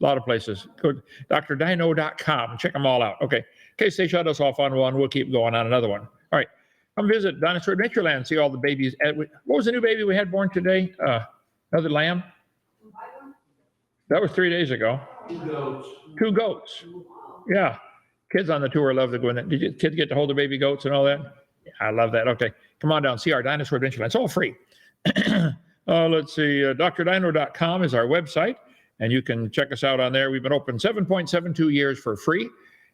A lot of places. Go to drdino.com. Check them all out. Okay. In case they shut us off on one, we'll keep going on another one. All right. Come visit Dinosaur Adventureland. See all the babies. What was the new baby we had born today? Another lamb? That was 3 days ago. 2 goats. 2 goats. Yeah. Kids on the tour love to go in there. Did you kids get to hold the baby goats and all that? Yeah, I love that. Okay. Come on down. See our Dinosaur Adventureland. It's all free. Let's see. drdino.com is our website. And you can check us out on there. We've been open 7.72 years for free,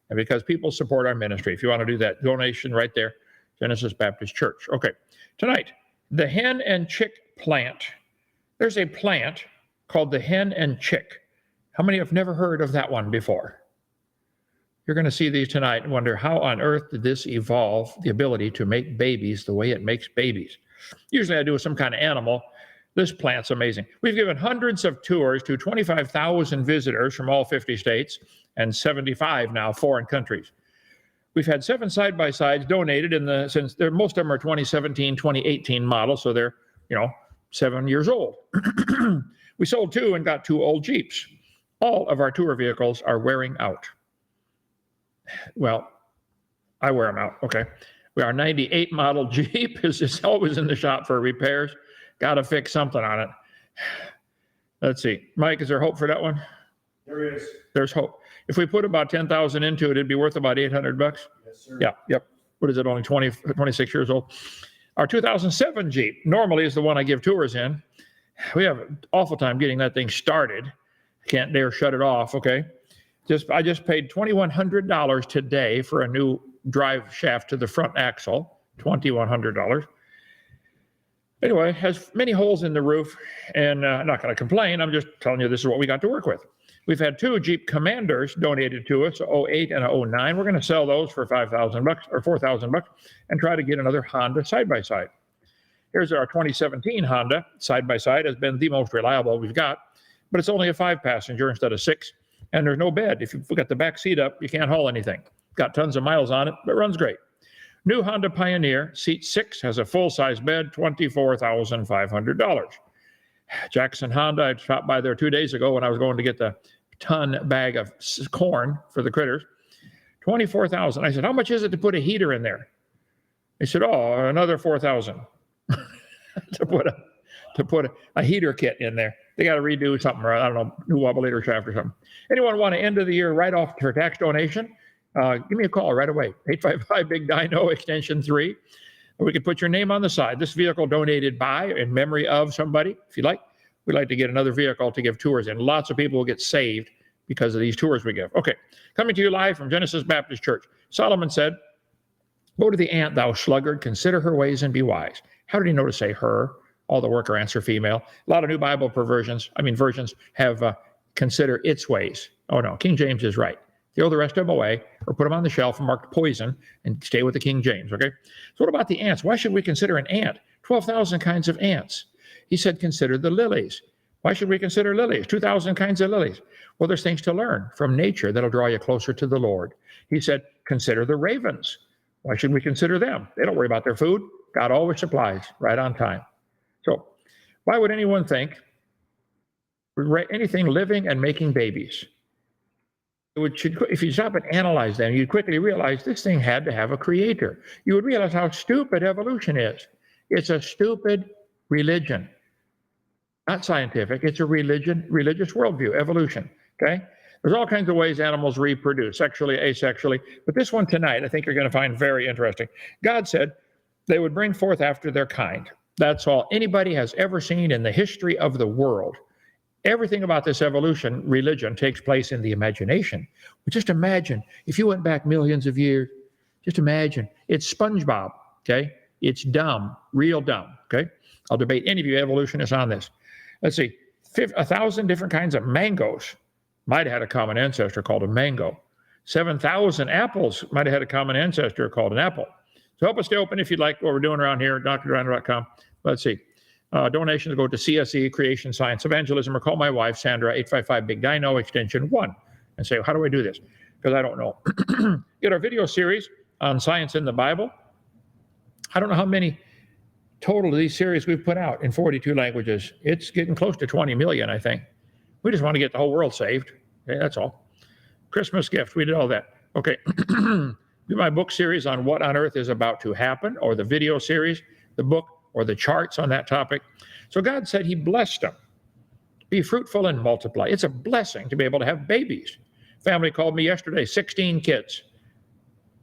and because people support our ministry. If you want to do that, donation right there, Genesis Baptist Church. Okay, tonight, the hen and chick plant. There's a plant called the hen and chick. How many have never heard of that one before? You're going to see these tonight and wonder, how on earth did this evolve the ability to make babies the way it makes babies? Usually I do with some kind of animal. This plant's amazing. We've given hundreds of tours to 25,000 visitors from all 50 states and 75 now foreign countries. We've had 7 side-by-sides donated since most of them are 2017, 2018 models, so they're 7 years old. We sold 2 and got 2 old Jeeps. All of our tour vehicles are wearing out. Well, I wear them out. Okay. Our 98 model Jeep is always in the shop for repairs. Got to fix something on it. Let's see. Mike, is there hope for that one? There is. There's hope. If we put about 10,000 into it, it'd be worth about $800. Yes, sir. Yeah. Yep. What is it? Only 26 years old. Our 2007 Jeep normally is the one I give tours in. We have an awful time getting that thing started. Can't dare shut it off. Okay. I just paid $2,100 today for a new drive shaft to the front axle. $2,100. Anyway, it has many holes in the roof, and I'm not going to complain. I'm just telling you this is what we got to work with. We've had 2 Jeep Commanders donated to us, a 08 and a 09. We're going to sell those for $5,000 or $4,000 and try to get another Honda side-by-side. Here's our 2017 Honda side-by-side. Has been the most reliable we've got, but it's only a 5-passenger instead of 6, and there's no bed. If you've got the back seat up, you can't haul anything. Got tons of miles on it, but runs great. New Honda Pioneer, seat 6, has a full-size bed, $24,500. Jackson Honda, I stopped by there 2 days ago when I was going to get the ton bag of corn for the critters. $24,000. I said, how much is it to put a heater in there? He said, oh, another $4,000 to put a heater kit in there. They got to redo something, or I don't know, new wobulator shaft or something. Anyone want to end of the year write off for tax donation? Give me a call right away, 855-BIG-DINO, extension 3. We can put your name on the side. This vehicle donated by, in memory of somebody, if you'd like. We'd like to get another vehicle to give tours in. Lots of people will get saved because of these tours we give. Okay, coming to you live from Genesis Baptist Church. Solomon said, go to the ant, thou sluggard, consider her ways and be wise. How did he know to say her? All the worker ants are female. A lot of new Bible versions have consider its ways. Oh no, King James is right. Throw the rest of them away or put them on the shelf and marked poison and stay with the King James, okay? So what about the ants? Why should we consider an ant? 12,000 kinds of ants. He said, consider the lilies. Why should we consider lilies? 2,000 kinds of lilies. Well, there's things to learn from nature that'll draw you closer to the Lord. He said, consider the ravens. Why should we consider them? They don't worry about their food. God always supplies right on time. So why would anyone think anything living and making babies? If you stop and analyze them, you'd quickly realize this thing had to have a creator. You would realize how stupid evolution is. It's a stupid religion. Not scientific, it's a religious worldview, evolution, okay? There's all kinds of ways animals reproduce, sexually, asexually, but this one tonight I think you're going to find very interesting. God said they would bring forth after their kind. That's all anybody has ever seen in the history of the world. Everything about this religion takes place in the imagination. Well, just imagine, if you went back millions of years, just imagine, it's SpongeBob, okay? It's dumb, real dumb, okay? I'll debate any of you evolutionists on this. Let's see, 1,000 different kinds of mangoes might have had a common ancestor called a mango. 7,000 apples might have had a common ancestor called an apple. So help us stay open if you'd like what we're doing around here, drdino.com. Let's see. Donations go to CSE, Creation Science Evangelism, or call my wife, Sandra, 855-BIG-DINO, extension 1, and say, how do I do this? Because I don't know. Get our video series on science in the Bible. I don't know how many total of these series we've put out in 42 languages. It's getting close to 20 million, I think. We just want to get the whole world saved. Okay, that's all. Christmas gift. We did all that. Okay. Do my book series on what on earth is about to happen, or the video series, the book, or the charts on that topic. So God said he blessed them. Be fruitful and multiply. It's a blessing to be able to have babies. Family called me yesterday, 16 kids.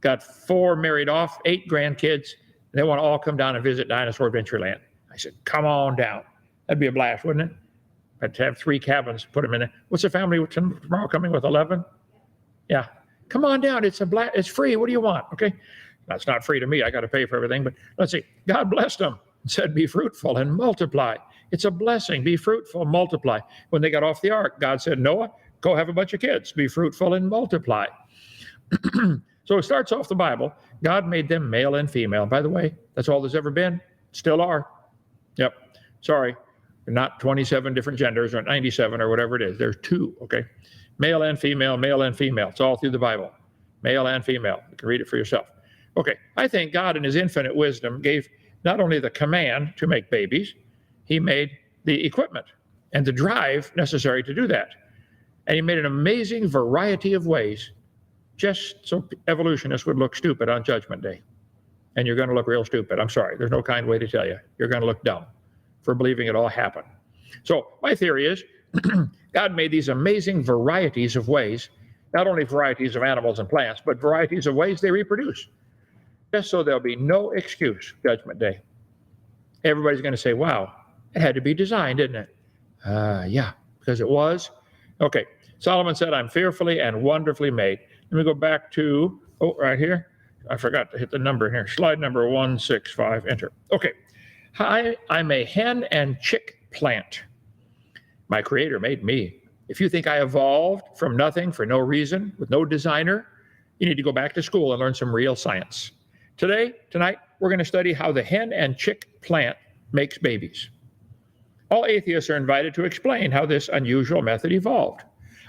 Got 4 married off, 8 grandkids. They want to all come down and visit Dinosaur Adventureland. I said, come on down. That'd be a blast, wouldn't it? I'd have 3 cabins, put them in there. What's the family tomorrow coming with, 11? Yeah. Come on down. It's free. What do you want? Okay. That's not free to me. I got to pay for everything. But let's see. God blessed them and said, be fruitful and multiply. It's a blessing. Be fruitful, multiply. When they got off the ark, God said, Noah, go have a bunch of kids. Be fruitful and multiply. So it starts off the Bible. God made them male and female. By the way, that's all there's ever been. Still are. Yep. Sorry. Not 27 different genders or 97 or whatever it is. There's 2, okay? Male and female, male and female. It's all through the Bible. Male and female. You can read it for yourself. Okay. I think God in his infinite wisdom gave not only the command to make babies, he made the equipment and the drive necessary to do that. And he made an amazing variety of ways just so evolutionists would look stupid on Judgment Day. And you're going to look real stupid. I'm sorry. There's no kind way to tell you. You're going to look dumb for believing it all happened. So my theory is God made these amazing varieties of ways, not only varieties of animals and plants, but varieties of ways they reproduce, just so there'll be no excuse Judgment Day. Everybody's going to say, wow, it had to be designed, didn't it? Yeah, because it was. Okay, Solomon said, I'm fearfully and wonderfully made. Let me go back to, right here. I forgot to hit the number here. Slide number 165, enter. Okay, I'm a hen and chick plant. My creator made me. If you think I evolved from nothing for no reason, with no designer, you need to go back to school and learn some real science. Tonight, we're going to study how the hen and chick plant makes babies. All atheists are invited to explain how this unusual method evolved.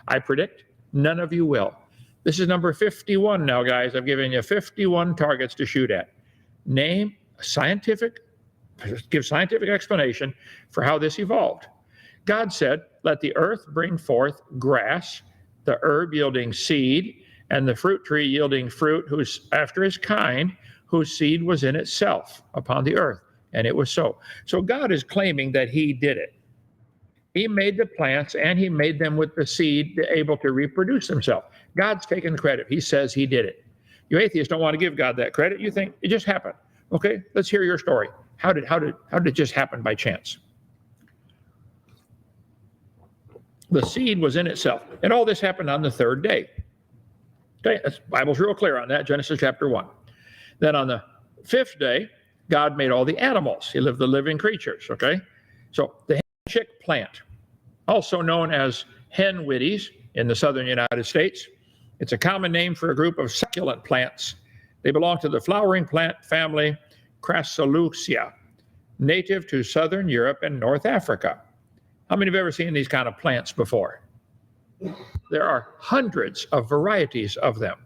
I predict none of you will. This is number 51 now, guys. I've given you 51 targets to shoot at. Give scientific explanation for how this evolved. God said, let the earth bring forth grass, the herb yielding seed, and the fruit tree yielding fruit after his kind, whose seed was in itself upon the earth. And it was so. So God is claiming that he did it. He made the plants and he made them with the seed able to reproduce themselves. God's taking the credit. He says he did it. You atheists don't want to give God that credit. You think it just happened. Okay, let's hear your story. How did it just happen by chance? The seed was in itself. And all this happened on the 3rd day. Okay, the Bible's real clear on that, Genesis chapter 1. Then on the 5th day, God made all the animals. He lived the living creatures, okay? So the hen chick plant, also known as hen widdies in the southern United States, it's a common name for a group of succulent plants. They belong to the flowering plant family Crassulucea, native to southern Europe and North Africa. How many have ever seen these kind of plants before? There are hundreds of varieties of them,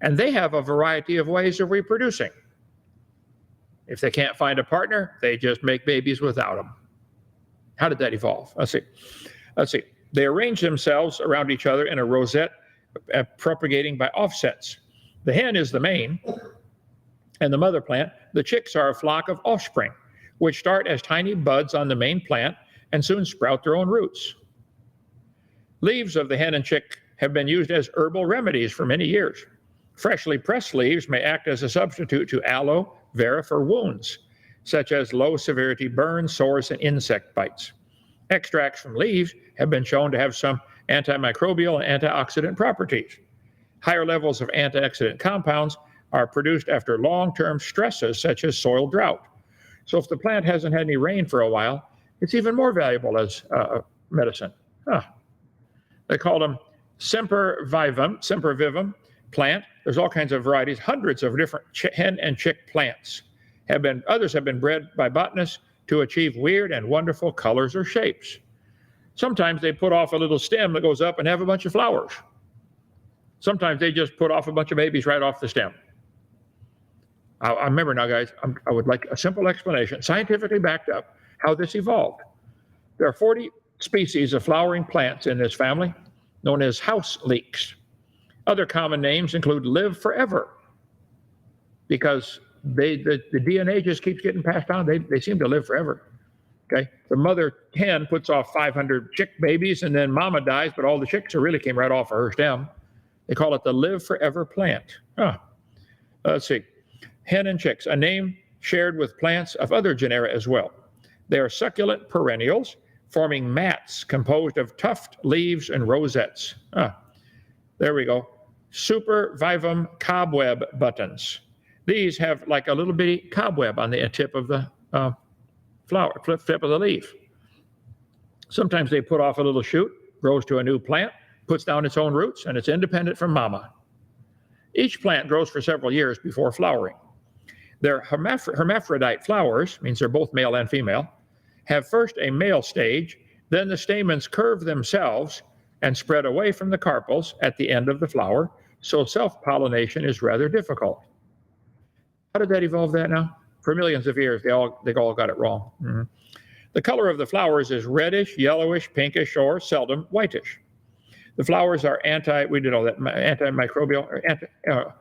and they have a variety of ways of reproducing. If they can't find a partner, they just make babies without them. How did that evolve? Let's see. They arrange themselves around each other in a rosette, propagating by offsets. The hen is the main, and the mother plant. The chicks are a flock of offspring, which start as tiny buds on the main plant and soon sprout their own roots. Leaves of the hen and chick have been used as herbal remedies for many years. Freshly pressed leaves may act as a substitute to aloe vera for wounds, such as low-severity burns, sores, and insect bites. Extracts from leaves have been shown to have some antimicrobial and antioxidant properties. Higher levels of antioxidant compounds are produced after long-term stresses such as soil drought. So if the plant hasn't had any rain for a while, it's even more valuable as medicine. They call them sempervivum plant. There's all kinds of varieties, hundreds of different hen and chick plants. Others have been bred by botanists to achieve weird and wonderful colors or shapes. Sometimes they put off a little stem that goes up and have a bunch of flowers. Sometimes they just put off a bunch of babies right off the stem. I remember now, guys, I would like a simple explanation, scientifically backed up, how this evolved. There are 40 species of flowering plants in this family. known as house leeks. Other common names include live forever, because the DNA just keeps getting passed on. They seem to live forever. Okay, the mother hen puts off 500 chick babies, and then mama dies, but all the chicks really came right off of her stem. They call it the live forever plant. Let's see, hen and chicks, a name shared with plants of other genera as well. They are succulent perennials, forming mats composed of tufted leaves and rosettes. There we go. Supervivum cobweb buttons. These have like a little bitty cobweb on the tip of the flower, tip of the leaf. Sometimes they put off a little shoot, grows to a new plant, puts down its own roots, and it's independent from mama. Each plant grows for several years before flowering. Their hermaphrodite flowers, means they're both male and female, have first a male stage, then the stamens curve themselves and spread away from the carpels at the end of the flower, so self-pollination is rather difficult. How did that evolve that now? For millions of years, they all got it wrong. The color of the flowers is reddish, yellowish, pinkish, or seldom whitish. The flowers are antimicrobial, or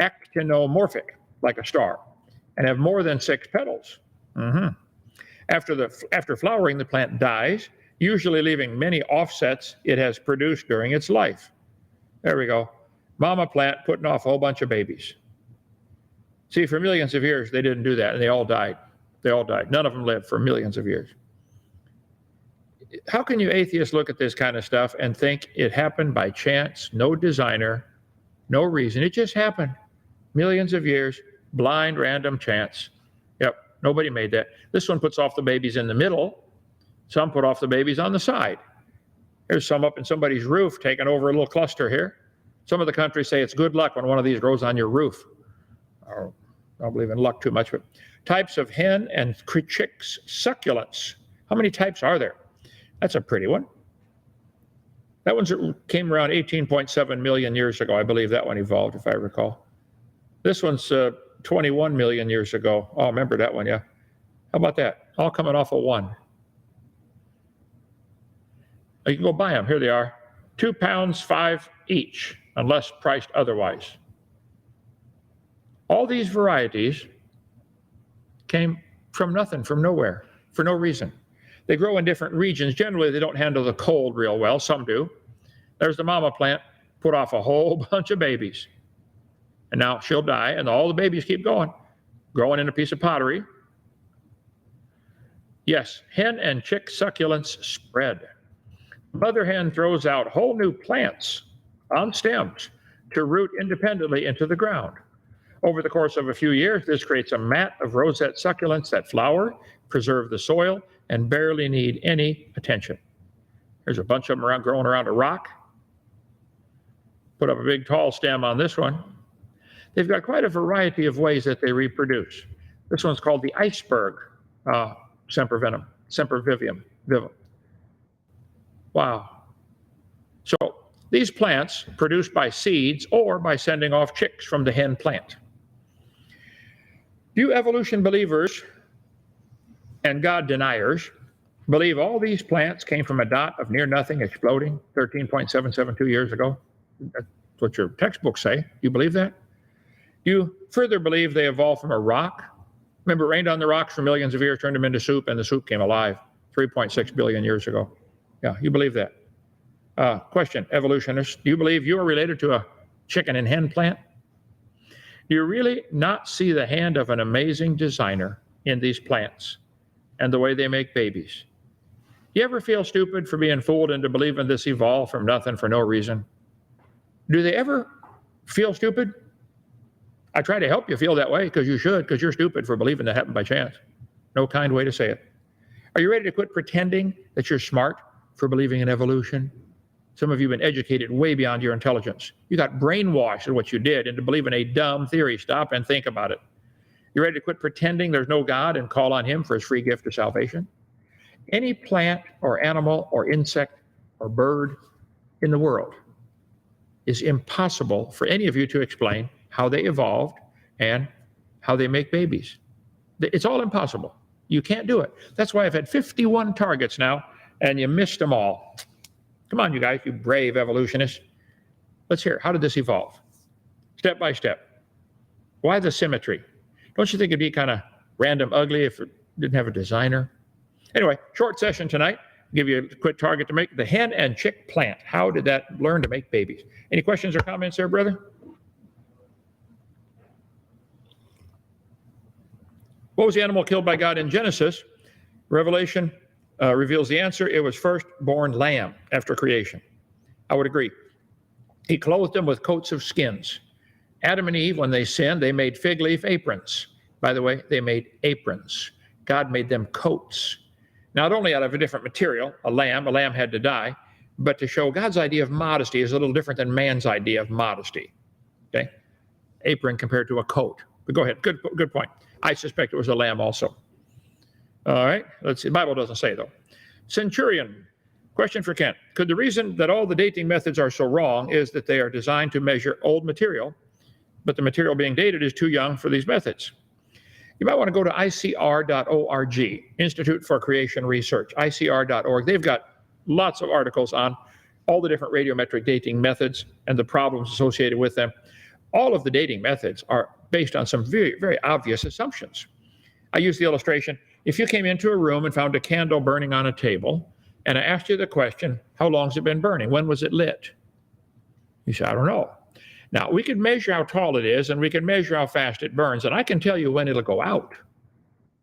actinomorphic, like a star, and have more than 6 petals. After flowering, the plant dies, usually leaving many offsets it has produced during its life. There we go. Mama plant putting off a whole bunch of babies. See, for millions of years, they didn't do that, and they all died. They all died. None of them lived for millions of years. How can you atheists look at this kind of stuff and think it happened by chance, no designer, no reason? It just happened. Millions of years, blind, random chance. Yep, nobody made that. This one puts off the babies in the middle. Some put off the babies on the side. There's some up in somebody's roof taking over a little cluster here. Some of the countries say it's good luck when one of these grows on your roof. I don't believe in luck too much, but types of hen and chicks succulents. How many types are there? That's a pretty one. That one came around 18.7 million years ago. I believe that one evolved, if I recall. This one's 21 million years ago. Oh, remember that one, yeah. How about that? All coming off of one. You can go buy them. Here they are. £2.05 each, unless priced otherwise. All these varieties came from nothing, from nowhere, for no reason. They grow in different regions. Generally, they don't handle the cold real well. Some do. There's the mama plant, put off a whole bunch of babies. And now she'll die, and all the babies keep going, growing in a piece of pottery. Yes, hen and chick succulents spread. Mother hen throws out whole new plants on stems to root independently into the ground. Over the course of a few years, this creates a mat of rosette succulents that flower, preserve the soil, and barely need any attention. There's a bunch of them growing around a rock. Put up a big tall stem on this one. They've got quite a variety of ways that they reproduce. This one's called the iceberg sempervivum. Wow. So these plants produce by seeds or by sending off chicks from the hen plant. You evolution believers and God deniers believe all these plants came from a dot of near nothing exploding 13.772 years ago? That's what your textbooks say. You believe that? You further believe they evolved from a rock? Remember, it rained on the rocks for millions of years, turned them into soup, and the soup came alive 3.6 billion years ago. Yeah, you believe that. Question, evolutionists, do you believe you are related to a chicken and hen plant? Do you really not see the hand of an amazing designer in these plants and the way they make babies? You ever feel stupid for being fooled into believing this evolved from nothing for no reason? Do they ever feel stupid? I try to help you feel that way because you should, because you're stupid for believing that happened by chance. No kind way to say it. Are you ready to quit pretending that you're smart for believing in evolution? Some of you have been educated way beyond your intelligence. You got brainwashed in what you did into believing a dumb theory. Stop and think about it. You ready to quit pretending there's no God and call on him for his free gift of salvation? Any plant or animal or insect or bird in the world is impossible for any of you to explain how they evolved and how they make babies. It's all impossible. You can't do it. That's why I've had 51 targets now, and you missed them all. Come on, you guys, you brave evolutionists. Let's hear it. How did this evolve? Step by step. Why the symmetry? Don't you think it'd be kind of random ugly if it didn't have a designer? Anyway, short session tonight. Give you a quick target to make. The hen and chick plant. How did that learn to make babies? Any questions or comments there, brother? What was the animal killed by God in Genesis? Revelation reveals the answer. It was first-born lamb after creation. I would agree. He clothed them with coats of skins. Adam and Eve, when they sinned, they made fig leaf aprons. By the way, they made aprons. God made them coats. Not only out of a different material, a lamb had to die, but to show God's idea of modesty is a little different than man's idea of modesty. Okay? Apron compared to a coat. But go ahead. Good point. I suspect it was a lamb also. All right. Let's see. The Bible doesn't say, though. Centurion. Question for Kent. Could the reason that all the dating methods are so wrong is that they are designed to measure old material, but the material being dated is too young for these methods? You might want to go to icr.org, Institute for Creation Research, icr.org. They've got lots of articles on all the different radiometric dating methods and the problems associated with them. All of the dating methods are based on some very, very obvious assumptions. I use the illustration. If you came into a room and found a candle burning on a table, and I asked you the question, how long has it been burning? When was it lit? You say, I don't know. Now, we can measure how tall it is, and we can measure how fast it burns, and I can tell you when it'll go out.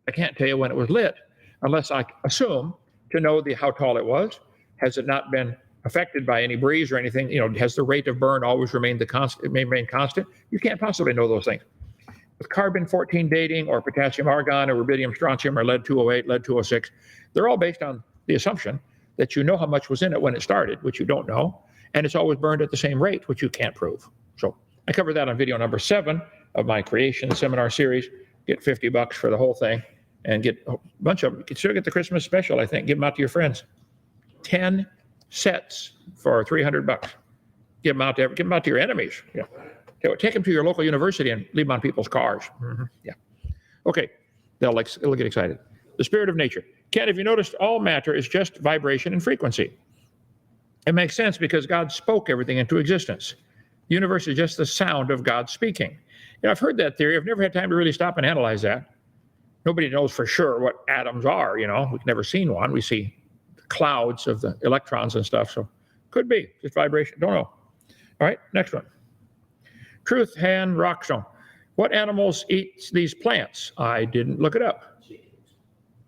I can't tell you when it was lit, unless I assume to know how tall it was. Has it not been affected by any breeze or anything? Has the rate of burn always remained constant? You can't possibly know those things. With carbon-14 dating or potassium argon or rubidium strontium or lead-208, lead-206, they're all based on the assumption that you know how much was in it when it started, which you don't know, and it's always burned at the same rate, which you can't prove. So I covered that on video number 7 of my creation seminar series. Get $50 for the whole thing and get a bunch of them. You can still get the Christmas special, I think. Give them out to your friends. 10 sets for $300. Give them out to your enemies. Yeah. Take them to your local university and leave them on people's cars. Mm-hmm. Yeah. Okay. They'll get excited. The spirit of nature. Ken, if you noticed, all matter is just vibration and frequency. It makes sense because God spoke everything into existence. The universe is just the sound of God speaking. I've heard that theory. I've never had time to really stop and analyze that. Nobody knows for sure what atoms are, We've never seen one. We see clouds of the electrons and stuff. So could be just vibration. Don't know. All right, next one. Truth, hand, rock stone. What animals eat these plants? I didn't look it up.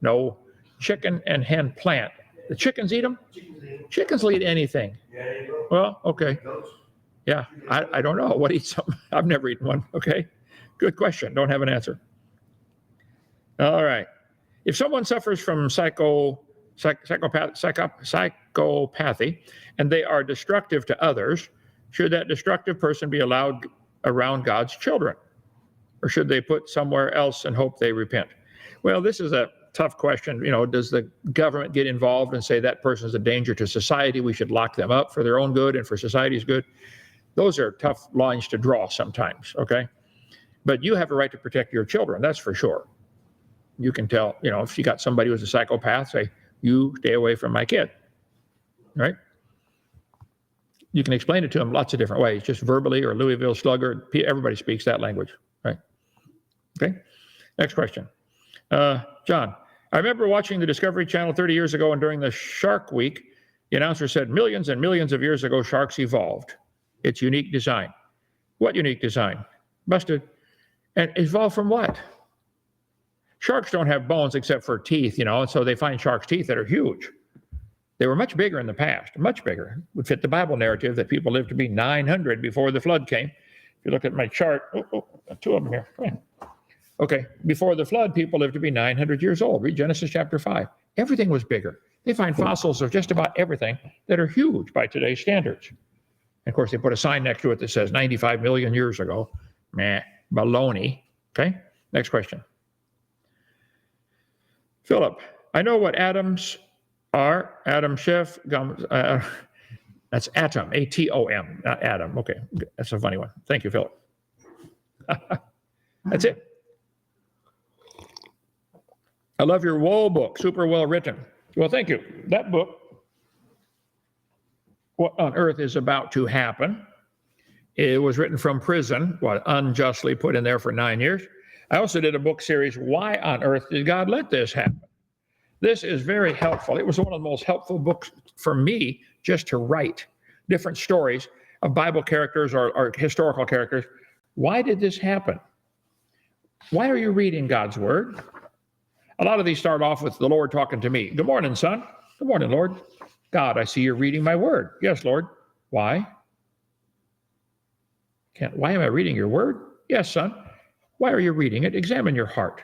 No, chicken and hen plant. The chickens eat them? Chickens will eat anything. Well, okay. Yeah, I don't know. What eats them? I've never eaten one. Okay, good question. Don't have an answer. All right. If someone suffers from psychopathy and they are destructive to others, should that destructive person be allowed around God's children? Or should they put somewhere else and hope they repent? Well, this is a tough question. Does the government get involved and say that person is a danger to society? We should lock them up for their own good and for society's good. Those are tough lines to draw sometimes, okay? But you have a right to protect your children, that's for sure. You can tell, if you got somebody who's a psychopath, say, you stay away from my kid, right? You can explain it to them lots of different ways, just verbally or Louisville Slugger. Everybody speaks that language, right? Okay, next question. John, I remember watching the Discovery Channel 30 years ago, and during the Shark Week, the announcer said, millions and millions of years ago, sharks evolved. Its unique design. What unique design? Busted. And evolved from what? Sharks don't have bones except for teeth, and so they find sharks' teeth that are huge. They were much bigger in the past, much bigger. Would fit the Bible narrative that people lived to be 900 before the flood came. If you look at my chart, two of them here. Come on. Okay, before the flood, people lived to be 900 years old. Read Genesis chapter 5. Everything was bigger. They find fossils of just about everything that are huge by today's standards. And of course, they put a sign next to it that says 95 million years ago. Meh, baloney. Okay, next question. Philip, I know what atoms are. Adam Schiff, that's atom, A-T-O-M, not atom. Okay, that's a funny one. Thank you, Philip. That's it. I love your Woe book, super well written. Well, thank you. That book what on earth is about to happen. It was written from prison, unjustly put in there for 9 years. I also did a book series, Why on Earth Did God Let This Happen? This is very helpful. It was one of the most helpful books for me just to write different stories of Bible characters or historical characters. Why did this happen? Why are you reading God's Word? A lot of these start off with the Lord talking to me. Good morning, son. Good morning, Lord. God, I see you're reading my Word. Yes, Lord. Why? Why am I reading your Word? Yes, son. Why are you reading it? Examine your heart.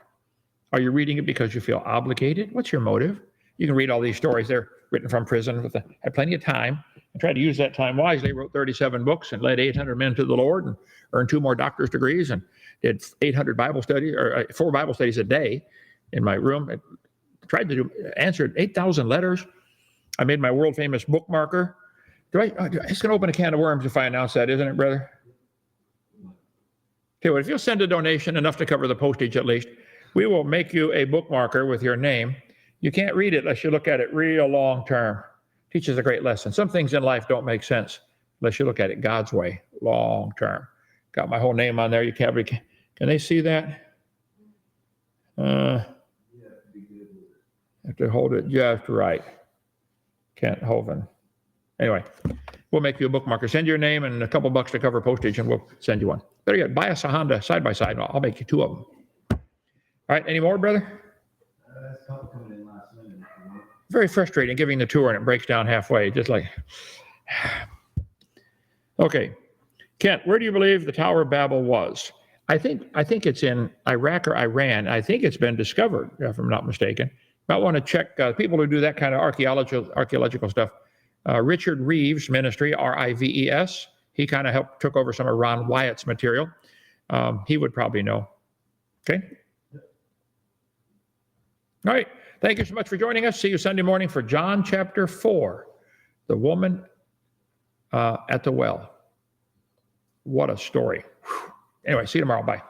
Are you reading it because you feel obligated? What's your motive? You can read all these stories. They're written from prison. Had plenty of time. I tried to use that time wisely. Wrote 37 books and led 800 men to the Lord and earned 2 more doctor's degrees and did 800 Bible studies or 4 Bible studies a day in my room. I tried to answered 8,000 letters. I made my world famous bookmarker. It's going to open a can of worms if I announce that, isn't it, brother? Okay, well, if you'll send a donation enough to cover the postage at least, we will make you a bookmarker with your name. You can't read it unless you look at it real long term. Teaches a great lesson. Some things in life don't make sense unless you look at it God's way, long term. Got my whole name on there. Can they see that? Have to hold it just right. Kent Hovind. Anyway, we'll make you a bookmarker. Send your name and a couple bucks to cover postage, and we'll send you one. Better yet, buy us a Honda side by side. I'll make you 2 of them. All right, any more, brother? Very frustrating giving the tour and it breaks down halfway, just like. Okay, Kent, where do you believe the Tower of Babel was? I think it's in Iraq or Iran. I think it's been discovered, if I'm not mistaken. Might want to check people who do that kind of archaeological stuff. Richard Reeves' ministry, R-I-V-E-S. He kind of took over some of Ron Wyatt's material. He would probably know. Okay. All right. Thank you so much for joining us. See you Sunday morning for John chapter 4, the woman at the well. What a story. Anyway, see you tomorrow. Bye.